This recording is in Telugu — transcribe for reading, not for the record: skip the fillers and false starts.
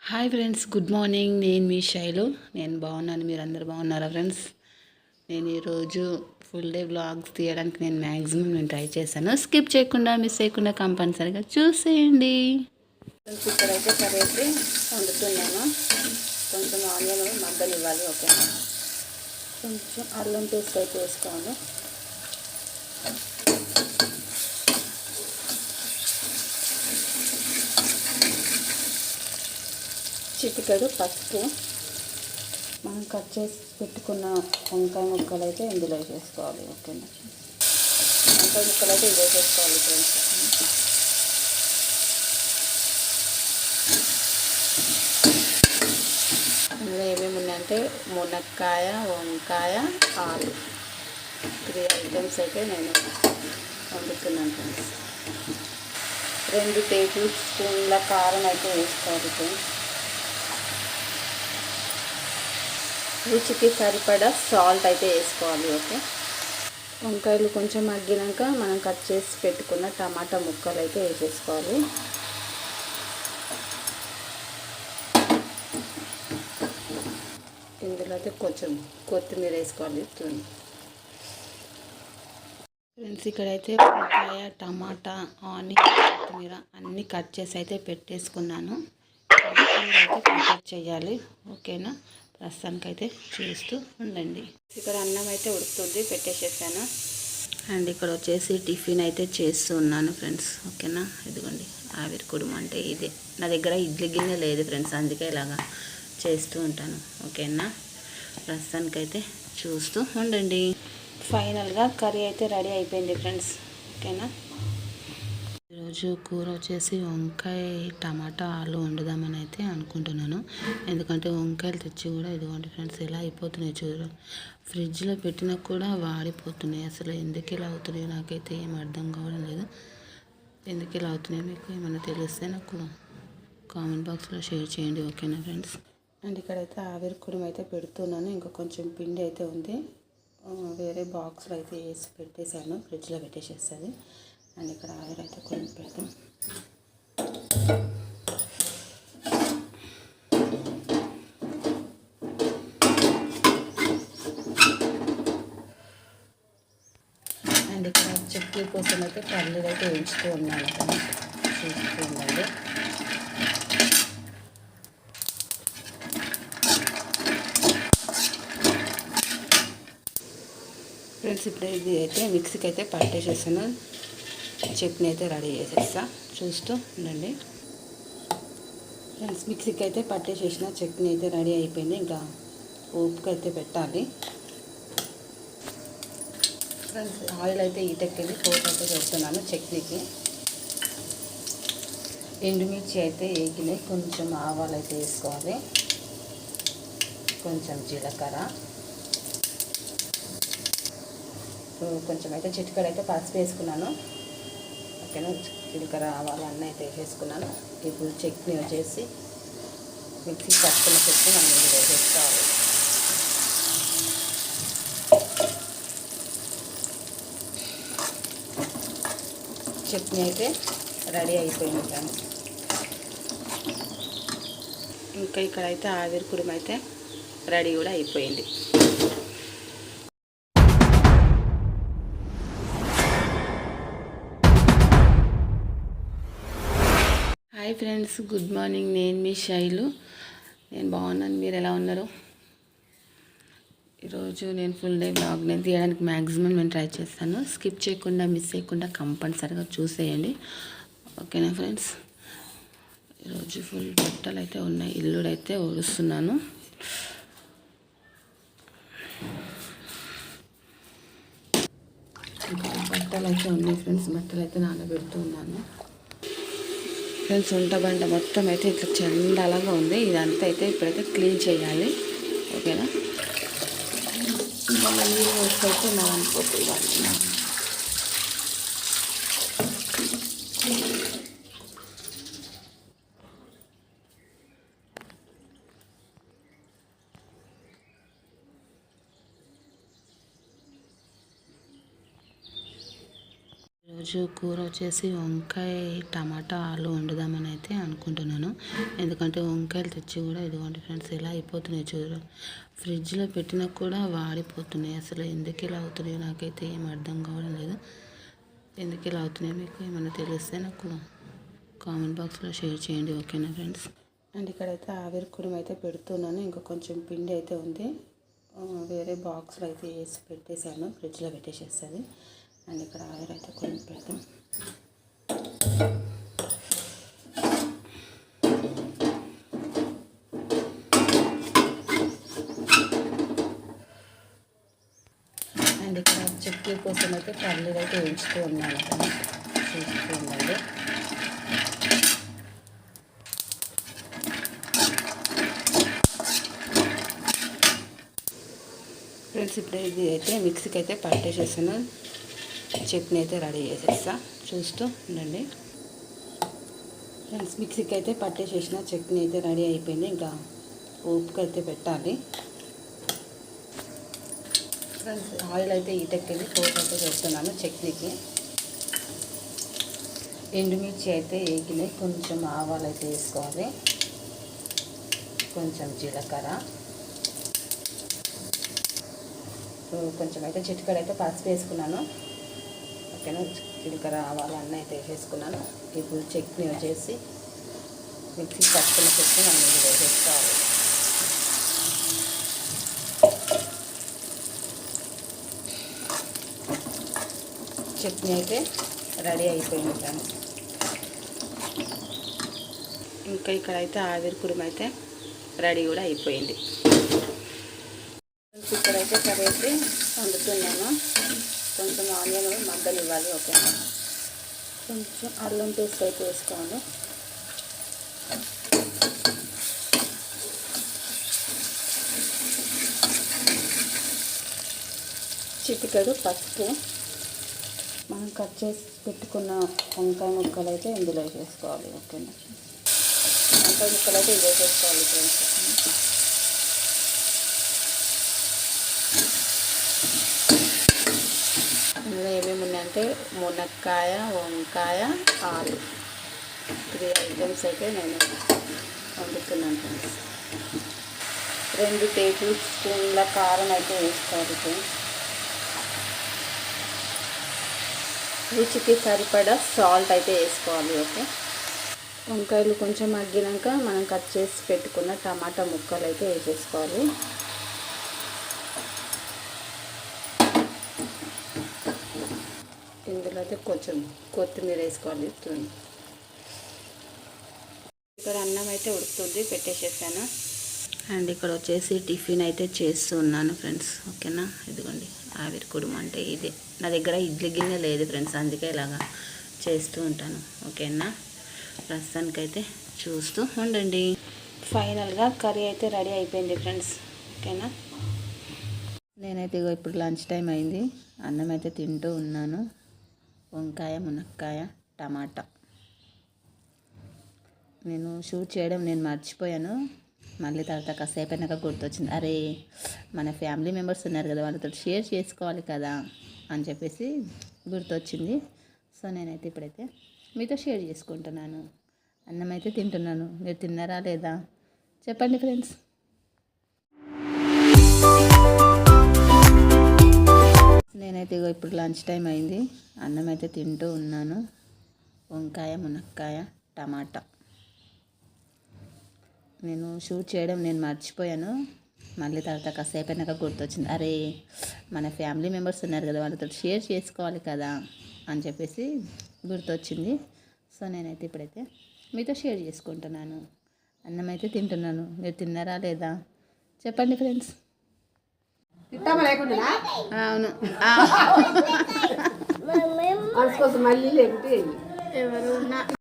Hi friends, good morning. నేను మీ శైలు. నేను బాగున్నాను. మీరు అందరు బాగున్నారా ఫ్రెండ్స్? నేను ఈరోజు ఫుల్ డే వ్లాగ్స్ తీయడానికి మ్యాక్సిమం ట్రై చేశాను. స్కిప్ చేయకుండా, మిస్ చేయకుండా కంపల్సరీగా చూసేయండి. ఇక్కడైతే కర్రీ అయితే వండుతున్నాను. కొంచెం ఆనియన్ మగ్గనివ్వాలి. ఓకేనా? కొంచెం అల్లం పేస్ట్ అయితే వేసుకోవాలి. చిటికెడు పసుపు, మనం కట్ చేసి పెట్టుకున్న వంకాయ ముక్కలు అయితే ఇందులో వేసుకోవాలి. ఓకేనా? వంకాయ ముక్కలు అయితే ఇందులో వేసుకోవాలి ఫ్రెండ్స్. ఇందులో ఏమేమి ఉన్నాయంటే మునక్కాయ, వంకాయ, ఆలు, 3 ఐటమ్స్ అయితే నేను వండుతున్నాను ఫ్రెండ్స్. 2 టేబుల్ స్పూన్ల కారం అయితే వేసుకోవాలి ఫ్రెండ్స్. రుచికి సరిపడా సాల్ట్ అయితే వేసుకోవాలి. ఓకే, వంకాయలు కొంచెం మగ్గినాక మనం కట్ చేసి పెట్టుకున్న టమాటా ముక్కలు అయితే వేసేసుకోవాలి. ఇందులో అయితే కొంచెం కొత్తిమీర వేసుకోవాలి. ఫ్రెండ్స్, ఇక్కడైతే వంకాయ, టమాటా, ఆనియన్, కొత్తిమీర అన్నీ కట్ చేసి అయితే పెట్టేసుకున్నాను. అయితే ప్రిపేర్ చేయాలి. ఓకేనా? ప్రస్తుతానికైతే చేస్తూ ఉండండి. ఇక్కడ అన్నం అయితే ఉడుకుతుంది, పెట్టేసేసాను. అండ్ ఇక్కడ వచ్చేసి టిఫిన్ అయితే చేస్తూ ఉన్నాను ఫ్రెండ్స్. ఓకేనా? ఇదిగోండి ఆవిరి కుడుము అంటే ఇదే. నా దగ్గర ఇడ్లీ గిన్నె లేదు ఫ్రెండ్స్, అందుకే ఇలాగా చేస్తూ ఉంటాను. ఓకేనా? ప్రస్తుతానికైతే చూస్తూ ఉండండి. ఫైనల్గా కర్రీ అయితే రెడీ అయిపోయింది ఫ్రెండ్స్. ఓకేనా? ఈరోజు కూర వచ్చేసి వంకాయ, టమాటా, ఆలు వండుదామని అయితే అనుకుంటున్నాను. ఎందుకంటే వంకాయలు తెచ్చి కూడా ఇదిగోండి ఫ్రెండ్స్ ఎలా అయిపోతున్నాయి చూడు. ఫ్రిడ్జ్లో పెట్టినా కూడా వాడిపోతున్నాయి. అసలు ఎందుకు ఇలా అవుతున్నాయో నాకైతే ఏం అర్థం కావడం లేదు. ఎందుకు ఇలా అవుతున్నాయో మీకు ఏమైనా తెలిస్తే నాకు కామెంట్ బాక్స్లో షేర్ చేయండి. ఓకేనా ఫ్రెండ్స్? అండ్ ఇక్కడైతే ఆవిరి కుడుము అయితే పెడుతున్నాను. ఇంకా కొంచెం పిండి అయితే ఉంది, వేరే బాక్స్లో అయితే వేసి పెట్టేశాను. ఫ్రిడ్జ్లో పెట్టేసేస్తుంది. అండ్ ఇక్కడ ఆవిరి అయితే కుడుము పెడతాం. అండ్ ఇక్కడ చట్నీ కోసం అయితే పల్లీలు అయితే వేయించుతూ ఉన్నాను. చూస్తూ ఉండండి. ఫ్రెండ్స్, ఇప్పుడు ఇది అయితే మిక్సీకి అయితే పట్టేసేసాను. చట్నీ అయితే రెడీ చేసేస్తా. చూస్తూ ఉండండి ఫ్రెండ్స్. మిక్సీకి అయితే పట్టేసేసిన చట్నీ అయితే రెడీ అయిపోయింది. ఇంకా ఉప్పుకి అయితే పెట్టాలి ఫ్రెండ్స్. ఆయిల్ అయితే ఈటెక్కింది, పోపు అయితే పెడుతున్నాను చట్నీకి. ఎండుమిర్చి అయితే వేగినాయి. కొంచెం ఆవాలు అయితే వేసుకోవాలి, కొంచెం జీలకర్ర, కొంచెం అయితే చిటికెడు అయితే పసుపు వేసుకున్నాను. ఓకేనా? జీలకర్ర, ఆవాలు అన్నీ అయితే వేసేసుకున్నాను. ఇప్పుడు చట్నీ వచ్చేసి మిక్సీ పట్టుకున్న చట్నీ మనం ఇది వేసేసుకోవాలి. చట్నీ అయితే రెడీ అయిపోయింది ఫ్రెండ్స్. ఇంకా ఇక్కడైతే ఆవిరి కుడుము అయితే రెడీ కూడా అయిపోయింది. Hi friends, good morning. నేను మీ శైలు. నేను బాగున్నాను. మీరు ఎలా ఉన్నారు? ఈరోజు నేను ఫుల్ డే వ్లాగ్ నేను తీయడానికి మ్యాక్సిమం ట్రై చేస్తాను. స్కిప్ చేయకుండా, మిస్ చేయకుండా కంపల్సరీగా చూసేయండి. ఓకేనా ఫ్రెండ్స్? ఈరోజు ఫుల్ బట్టలు అయితే ఉన్నాయి. ఇల్లుడైతే ఊడుస్తున్నాను. బట్టలు అయితే ఉన్నాయి ఫ్రెండ్స్. బట్టలు అయితే నానబెడుతూ ఉన్నాను ఫ్రెండ్స్. వంట మొత్తం అయితే ఇట్లా చండాలంగా ఉంది. ఇదంతా అయితే ఇప్పుడైతే క్లీన్ చేయాలి. ఓకేనా? మళ్ళీ నీళ్ళు వేసుకైతే మనం అనుకోవాలి. ఈరోజు కూర వచ్చేసి వంకాయ టమాటా ఆలు వండుదామని అయితే అనుకుంటున్నాను. ఎందుకంటే వంకాయలు తెచ్చి కూడా ఇదిగోండి ఫ్రెండ్స్ ఎలా అయిపోతున్నాయి చూడు. ఫ్రిడ్జ్లో పెట్టినా కూడా వాడిపోతున్నాయి. అసలు ఎందుకు ఇలా అవుతున్నాయో నాకైతే ఏం అర్థం కావడం లేదు. ఎందుకు ఇలా అవుతున్నాయో మీకు ఏమైనా తెలిస్తే నాకు కామెంట్ బాక్స్లో షేర్ చేయండి, ఓకేనా ఫ్రెండ్స్. అండ్ ఇక్కడైతే ఆవిరి కుడుము అయితే పెడుతున్నాను. ఇంకా కొంచెం పిండి అయితే ఉంది, వేరే బాక్స్లో అయితే వేసి పెట్టేశాను, ఫ్రిడ్జ్లో పెట్టేసేస్తుంది. అండ్ ఇక్కడ ఆవిరి అయితే కుడుము పెడతాం. అండ్ ఇక్కడ చక్కెర కోసం అయితే పల్లీలు అయితే వేయించుతూ ఉన్నాను, చూస్తూ ఉండాలి. ఫ్రెండ్స్ ఇప్పుడు ఇది అయితే మిక్సీకి అయితే పట్టేసేసాను. చట్నీ అయితే రెడీ చేసేస్తా, చూస్తూ ఉండండి ఫ్రెండ్స్. మిక్సీకి అయితే పట్టేసేసిన చట్నీ అయితే రెడీ అయిపోయింది. ఇంకా ఉప్పుకి అయితే పెట్టాలి ఫ్రెండ్స్. ఆయిల్ అయితే ఈటెక్కింది, పోపు అయితే పెడుతున్నాను చట్నీకి. ఎండుమిర్చి అయితే వేగినాయి, కొంచెం ఆవాలు అయితే వేసుకోవాలి, కొంచెం జీలకర్ర, కొంచెం అయితే చిటికెడు అయితే పసుపు వేసుకున్నాను, ఓకేనా. జీలకర్ర ఆవాలు అన్నీ అయితే వేసేసుకున్నాను. ఇప్పుడు చట్నీ వచ్చేసి మిక్సీ పట్టుకున్న చట్నీ మనం ఇది వేసేసుకోవాలి. చట్నీ అయితే రెడీ అయిపోయింది ఫ్రెండ్స్. ఇంకా ఇక్కడైతే ఆవిరి కుడుము అయితే రెడీ కూడా అయిపోయింది. ఇక్కడైతే కర్రీ అయితే వండుతున్నాను. కొంచెం ఆనియన్ మగ్గలు ఇవ్వాలి, ఓకేనా. కొంచెం అల్లం పేస్ట్ అయితే వేసుకోవాలి, చిటికెడు పసుపు, మనం కట్ చేసి పెట్టుకున్న వంకాయ ముక్కలు అయితే ఇందులో వేసుకోవాలి, ఓకేనా. వంకాయ ముక్కలు అయితే ఇందులో వేసుకోవాలి ఫ్రెండ్స్. ఇందులో ఏమేమి ఉన్నాయంటే మునక్కాయ, వంకాయ, ఆలు, 3 ఐటమ్స్ అయితే నేను వండుతున్నాను ఫ్రెండ్స్. 2 టేబుల్ స్పూన్ల కారం అయితే వేసుకోవాలి ఫ్రెండ్స్. రుచికి సరిపడా సాల్ట్ అయితే వేసుకోవాలి, ఓకే. వంకాయలు కొంచెం మగ్గినాక మనం కట్ చేసి పెట్టుకున్న టమాటా ముక్కలు అయితే వేసేసుకోవాలి. ఇందులో అయితే కొంచెం కొత్తిమీర వేసుకోవాలి. ఇక్కడ అన్నం అయితే ఉడుకుతుంది, పెట్టేసేసాను. అండ్ ఇక్కడ వచ్చేసి టిఫిన్ అయితే చేస్తున్నాను ఫ్రెండ్స్, ఓకేనా. ఇదిగోండి ఆవిరి కుడుము అంటే ఇదే. నా దగ్గర ఇడ్లీ గిన్నె లేదు ఫ్రెండ్స్, అందుకే ఇలాగా చేస్తూ ఉంటాను, ఓకేనా. ప్రస్తుతానికైతే చూస్తూ ఉండండి. ఫైనల్గా కర్రీ అయితే రెడీ అయిపోయింది ఫ్రెండ్స్, ఓకేనా. నేనైతే ఇప్పుడు లంచ్ టైం అయింది, అన్నం అయితే తింటూ ఉన్నాను. వంకాయ, మునక్కాయ, టమాటా. నేను షూట్ చేయడం మర్చిపోయాను. మళ్ళీ తర్వాత కాసేపు అయినాక గుర్తొచ్చింది, అరే మన ఫ్యామిలీ మెంబర్స్ ఉన్నారు కదా, వాళ్ళతో షేర్ చేసుకోవాలి కదా అని చెప్పేసి గుర్తొచ్చింది. సో నేనైతే ఇప్పుడైతే మీతో షేర్ చేసుకుంటున్నాను. అన్నం అయితే తింటున్నాను, మీరు తిన్నారా లేదా చెప్పండి ఫ్రెండ్స్. నేనైతే ఇప్పుడు లంచ్ టైం అయింది, అన్నం అయితే తింటూ ఉన్నాను. వంకాయ, మునక్కాయ, టమాటా. నేను షూట్ చేయడం మర్చిపోయాను. మళ్ళీ తర్వాత కాసేపు అయినాక గుర్తొచ్చింది, అరే మన ఫ్యామిలీ మెంబర్స్ ఉన్నారు కదా, వాళ్ళతో షేర్ చేసుకోవాలి కదా అని చెప్పేసి గుర్తొచ్చింది. సో నేనైతే ఇప్పుడైతే మీతో షేర్ చేసుకుంటున్నాను. అన్నం అయితే తింటున్నాను, మీరు తిన్నారా లేదా చెప్పండి ఫ్రెండ్స్. అవును మళ్ళీ లేకుంటే ఎవరు